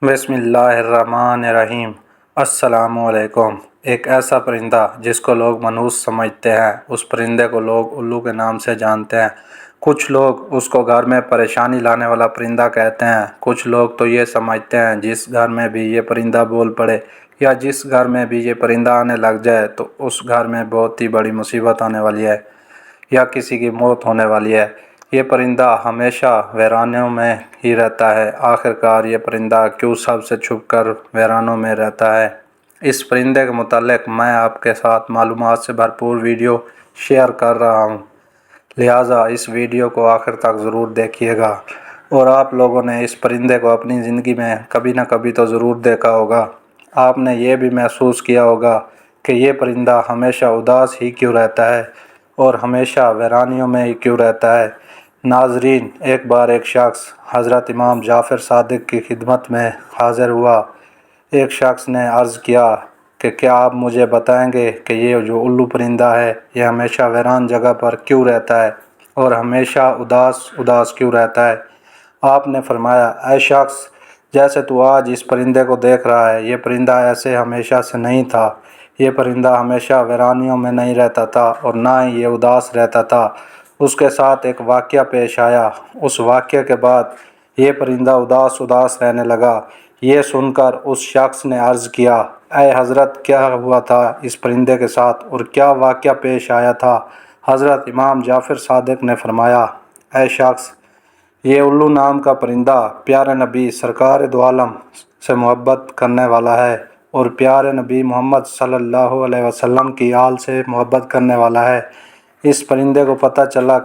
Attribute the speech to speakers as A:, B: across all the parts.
A: بسم اللہ الرحمن الرحیم۔ السلام علیکم۔ ایک ایسا پرندہ جس کو لوگ منحوس سمجھتے ہیں، اس پرندے کو لوگ الو کے نام سے جانتے ہیں۔ کچھ لوگ اس کو گھر میں پریشانی لانے والا پرندہ کہتے ہیں۔ کچھ لوگ تو یہ سمجھتے ہیں جس گھر میں بھی یہ پرندہ بول پڑے یا جس گھر میں بھی یہ پرندہ آنے لگ جائے تو اس گھر میں بہت ہی بڑی مصیبت آنے والی ہے یا کسی کی موت ہونے والی ہے۔ یہ پرندہ ہمیشہ ویرانوں میں ہی رہتا ہے۔ آخرکار یہ پرندہ کیوں سب سے چھپ کر ویرانوں میں رہتا ہے؟ اس پرندے کے متعلق میں آپ کے ساتھ معلومات سے بھرپور ویڈیو شیئر کر رہا ہوں، لہٰذا اس ویڈیو کو آخر تک ضرور دیکھیے گا۔ اور آپ لوگوں نے اس پرندے کو اپنی زندگی میں کبھی نہ کبھی تو ضرور دیکھا ہوگا۔ آپ نے یہ بھی محسوس کیا ہوگا کہ یہ پرندہ ہمیشہ اداس ہی کیوں رہتا ہے اور ہمیشہ ویرانیوں میں ہی کیوں رہتا ہے۔ ناظرین، ایک بار ایک شخص حضرت امام جعفر صادق کی خدمت میں حاضر ہوا۔ ایک شخص نے عرض کیا کہ کیا آپ مجھے بتائیں گے کہ یہ جو الو پرندہ ہے یہ ہمیشہ ویران جگہ پر کیوں رہتا ہے اور ہمیشہ اداس کیوں رہتا ہے؟ آپ نے فرمایا، اے شخص، جیسے تو آج اس پرندے کو دیکھ رہا ہے، یہ پرندہ ایسے ہمیشہ سے نہیں تھا۔ یہ پرندہ ہمیشہ ویرانیوں میں نہیں رہتا تھا اور نہ ہی یہ اداس رہتا تھا۔ اس کے ساتھ ایک واقعہ پیش آیا۔ اس واقعے کے بعد یہ پرندہ اداس رہنے لگا۔ یہ سن کر اس شخص نے عرض کیا، اے حضرت، کیا ہوا تھا اس پرندے کے ساتھ اور کیا واقعہ پیش آیا تھا؟ حضرت امام جعفر صادق نے فرمایا، اے شخص، یہ الو نام کا پرندہ پیارے نبی سرکار دو عالم سے محبت کرنے والا ہے اور پیارے نبی محمد صلی اللہ علیہ وسلم کی آل سے محبت کرنے والا ہے۔ اس پرندے کو پتہ چلا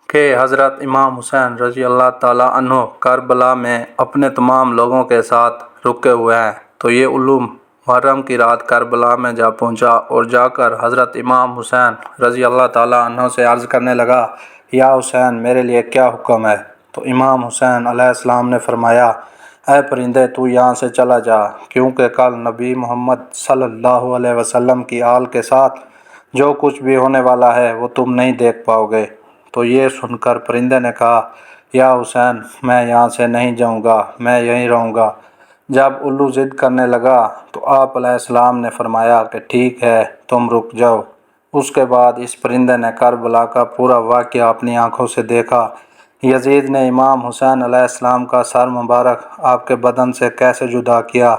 A: کہ حضرت امام حسین رضی اللہ تعالیٰ عنہ کربلا میں اپنے تمام لوگوں کے ساتھ رکے ہوئے ہیں، تو یہ الو محرم کی رات کربلا میں جا پہنچا اور جا کر حضرت امام حسین رضی اللہ تعالیٰ عنہ سے عرض کرنے لگا، یا حسین، میرے لیے کیا حکم ہے؟ تو امام حسین علیہ السلام نے فرمایا، اے پرندے، تو یہاں سے چلا جا، کیونکہ کل نبی محمد صلی اللہ علیہ وسلم کی آل کے ساتھ جو کچھ بھی ہونے والا ہے وہ تم نہیں دیکھ پاؤ گے۔ تو یہ سن کر پرندے نے کہا، یا حسین، میں یہاں سے نہیں جاؤں گا، میں یہیں رہوں گا۔ جب الو ضد کرنے لگا تو آپ علیہ السلام نے فرمایا کہ ٹھیک ہے، تم رک جاؤ۔ اس کے بعد اس پرندے نے کربلا کا پورا واقعہ اپنی آنکھوں سے دیکھا۔ یزید نے امام حسین علیہ السلام کا سر مبارک آپ کے بدن سے کیسے جدا کیا،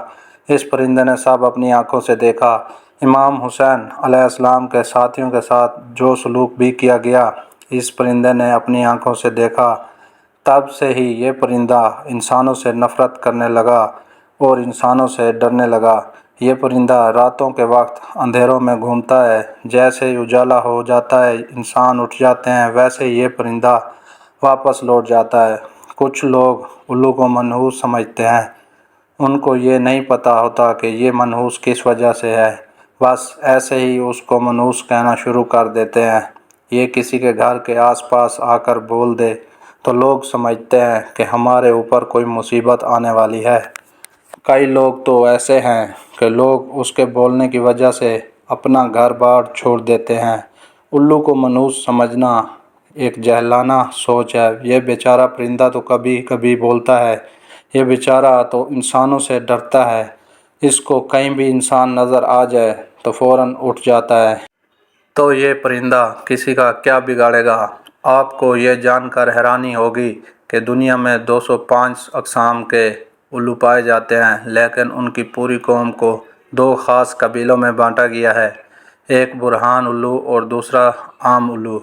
A: اس پرندے نے سب اپنی آنکھوں سے دیکھا۔ امام حسین علیہ السلام کے ساتھیوں کے ساتھ جو سلوک بھی کیا گیا، اس پرندے نے اپنی آنکھوں سے دیکھا۔ تب سے ہی یہ پرندہ انسانوں سے نفرت کرنے لگا اور انسانوں سے ڈرنے لگا۔ یہ پرندہ راتوں کے وقت اندھیروں میں گھومتا ہے، جیسے ہی اجالا ہو جاتا ہے انسان اٹھ جاتے ہیں، ویسے ہی یہ پرندہ واپس لوٹ جاتا ہے۔ کچھ لوگ الو کو منحوس سمجھتے ہیں، ان کو یہ نہیں پتہ ہوتا کہ یہ منحوس کس وجہ سے ہے، بس ایسے ہی اس کو منحوس کہنا شروع کر دیتے ہیں۔ یہ کسی کے گھر کے آس پاس آ کر بول دے تو لوگ سمجھتے ہیں کہ ہمارے اوپر کوئی مصیبت آنے والی ہے۔ کئی لوگ تو ایسے ہیں کہ لوگ اس کے بولنے کی وجہ سے اپنا گھر بار چھوڑ دیتے ہیں۔ الو کو منحوس سمجھنا ایک جاہلانہ سوچ ہے۔ یہ بیچارہ پرندہ تو کبھی کبھی بولتا ہے، یہ بیچارہ تو انسانوں سے ڈرتا ہے، اس کو کہیں بھی انسان نظر آ جائے تو فوراً اٹھ جاتا ہے۔ تو یہ پرندہ کسی کا کیا بگاڑے گا؟ آپ کو یہ جان کر حیرانی ہوگی کہ دنیا میں 205 اقسام کے الو پائے جاتے ہیں، لیکن ان کی پوری قوم کو دو خاص قبیلوں میں بانٹا گیا ہے، ایک برہان الو اور دوسرا عام الو۔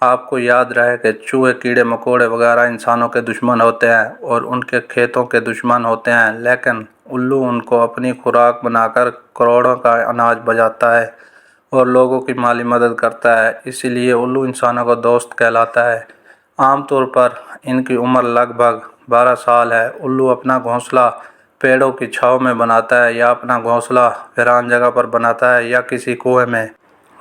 A: آپ کو یاد رہے کہ چوہے، کیڑے مکوڑے وغیرہ انسانوں کے دشمن ہوتے ہیں اور ان کے کھیتوں کے دشمن ہوتے ہیں، لیکن الو ان کو اپنی خوراک بنا کر کروڑوں کا اناج بچاتا ہے اور لوگوں کی مالی مدد کرتا ہے، اسی لیے الو انسانوں کا دوست کہلاتا ہے۔ عام طور پر ان کی عمر لگ بھگ 12 سال ہے۔ الو اپنا گھونسلہ پیڑوں کی چھاؤں میں بناتا ہے یا اپنا گھونسلہ ویران جگہ پر بناتا ہے یا کسی کنویں میں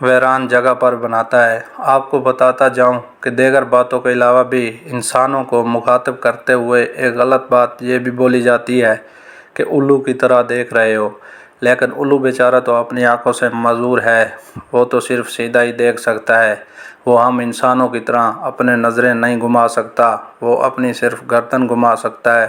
A: ویران جگہ پر بناتا ہے۔ آپ کو بتاتا جاؤں کہ دیگر باتوں کے علاوہ بھی انسانوں کو مخاطب کرتے ہوئے ایک غلط بات یہ بھی بولی جاتی ہے کہ الو کی طرح دیکھ رہے ہو، لیکن الو بیچارہ تو اپنی آنکھوں سے معذور ہے، وہ تو صرف سیدھا ہی دیکھ سکتا ہے، وہ ہم انسانوں کی طرح اپنے نظریں نہیں گھما سکتا، وہ اپنی صرف گردن گھما سکتا ہے۔